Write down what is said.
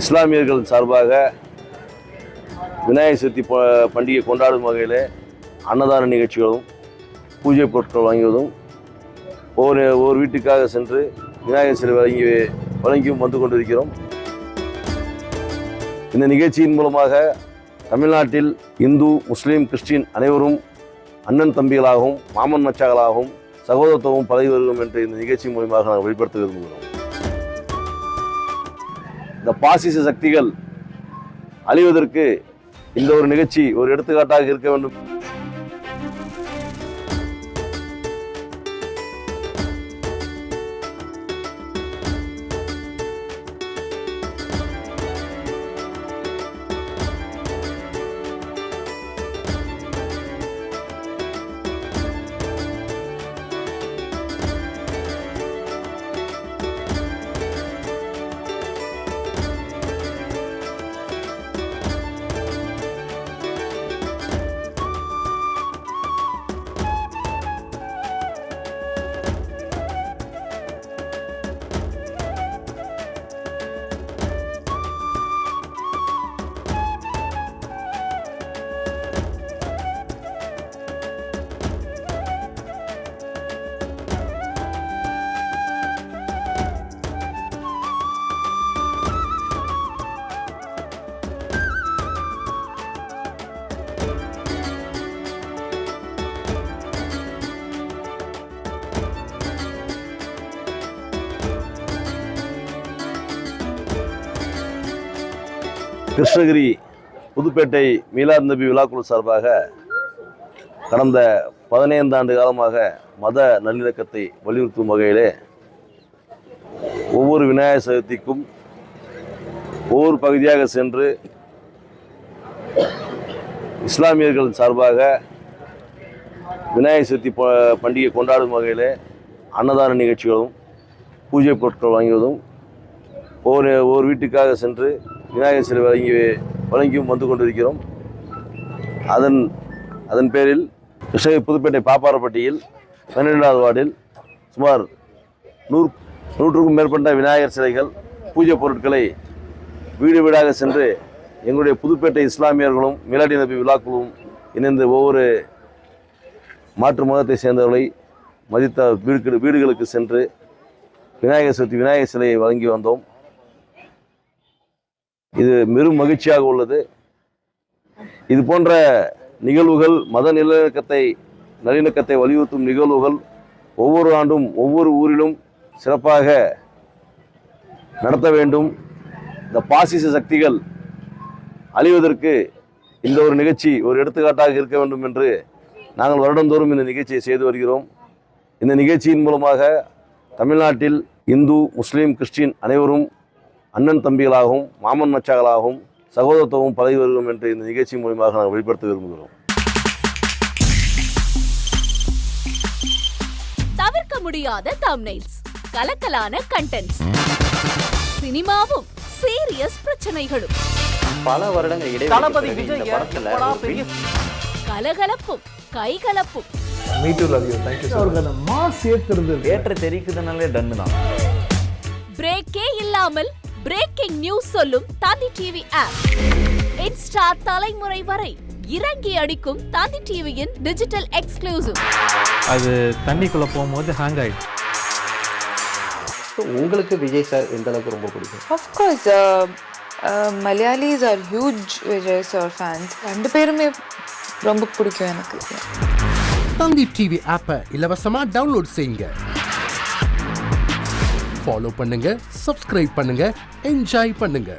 இஸ்லாமியர்கள் சார்பாக விநாயகர் சதுர்த்தி பண்டிகை கொண்டாடும் வகையில் அன்னதான நிகழ்ச்சிகளும் பூஜை பொருட்கள் வாங்குவதும் ஒரு வீட்டுக்காக சென்று விநாயகர் சிலை வழங்கியும் வந்து கொண்டிருக்கிறோம். இந்த நிகழ்ச்சியின் மூலமாக தமிழ்நாட்டில் இந்து, முஸ்லீம், கிறிஸ்டின் அனைவரும் அண்ணன் தம்பிகளாகவும் மாமன் மச்சாக்களாகவும் சகோதரத்துவம் பழகி வருகிறோம் என்று இந்த நிகழ்ச்சி மூலமாக நாங்கள் வெளிப்படுத்த விரும்புகிறோம். இந்த பாசிச சக்திகள் அழிவதற்கு இந்த ஒரு நிகழ்ச்சி ஒரு எடுத்துக்காட்டாக இருக்க வேண்டும். கிருஷ்ணகிரி புதுப்பேட்டை மீலாத் நபி விழாக்குழு சார்பாக கடந்த 15 ஆண்டு காலமாக மத நல்லிணக்கத்தை வலியுறுத்தும் வகையிலே ஒவ்வொரு விநாயகர் சதுர்த்திக்கும் ஒவ்வொரு பகுதியாக சென்று இஸ்லாமியர்கள் சார்பாக விநாயகர் சதுர்த்தி பண்டிகை கொண்டாடும் வகையில் அன்னதான நிகழ்ச்சிகளும் பூஜை பொருட்கள் வாங்குவதும் ஒரு வீட்டுக்காக சென்று விநாயகர் சிலை வழங்கியும் வந்து கொண்டிருக்கிறோம். அதன் பேரில் கிருஷ்ணகிரி புதுப்பேட்டை பாப்பாரப்பட்டியில் 12வது வார்டில் சுமார் 100க்கும் மேற்பட்ட விநாயகர் சிலைகள், பூஜை பொருட்களை வீடு வீடாக சென்று எங்களுடைய புதுப்பேட்டை இஸ்லாமியர்களும் மீலாடி நபி விழாக்குழுவும் இணைந்து ஒவ்வொரு மாற்று மதத்தை சேர்ந்தவர்களை மதித்த வீடுகளுக்கு சென்று விநாயகர் சதுர்த்தி விநாயகர் சிலையை வழங்கி வந்தோம். இது மிகவும் மகிழ்ச்சியாக உள்ளது. இது போன்ற நிகழ்வுகள், மத நல்லிணக்கத்தை வலியுறுத்தும் நிகழ்வுகள் ஒவ்வொரு ஆண்டும் ஒவ்வொரு ஊரிலும் சிறப்பாக நடத்த வேண்டும். இந்த பாசிச சக்திகள் அழிவதற்கு இந்த ஒரு நிகழ்ச்சி ஒரு எடுத்துக்காட்டாக இருக்க வேண்டும் என்று நாங்கள் வருடந்தோறும் இந்த நிகழ்ச்சியை செய்து வருகிறோம். இந்த நிகழ்ச்சியின் மூலமாக தமிழ்நாட்டில் இந்து, முஸ்லீம், கிறிஸ்டின் அனைவரும் அண்ணன் தம்பிகளாகவும் மாமன் மச்சாக்களாகவும் சகோதரத்துவம் பழகி வருகிறோம் என்று இந்த நிகழ்ச்சி மூலமாக நாங்கள் வெளிப்படுத்த விரும்புகிறோம். தவிர்க்க முடியாத தம்ப்நெயில்ஸ், கலக்கலான கண்டென்ட்ஸ், சினிமாவும் சீரியஸ் பிரச்சனைகளும், பல வருடங்கள் இடைவெளி கலகலப்பும் கைகலப்பும், ஏற்ற தெரிக்குதுனாலே டன்னு தான். பிரேக்கே இல்லாமல் பிரேக்கிங் நியூஸ் சொல்லும் தந்தி டிவி ஆப். இன்ஸ்டா தலைமுறை வரை இறங்கி அடிக்கும் தந்தி டிவியின் டிஜிட்டல் எக்ஸ்க்ளூசிவ். அது தண்ணிக்குள்ள போகும்போது ஹேங் ஆயிடுச்சு. உங்களுக்கு விஜய் சார் எந்த அளவுக்கு ரொம்ப பிடிக்கும்? Of course, Malayalis are huge Vijay sir fans. ரெண்டு பேருமே ரொம்ப பிடிக்கும் எனக்கு. தந்தி டிவி ஆப்பை இலவசமா டவுன்லோட் செய்யுங்க. ஃபாலோ பண்ணுங்க, சப்ஸ்கிரைப் பண்ணுங்க, என்ஜாய் பண்ணுங்க.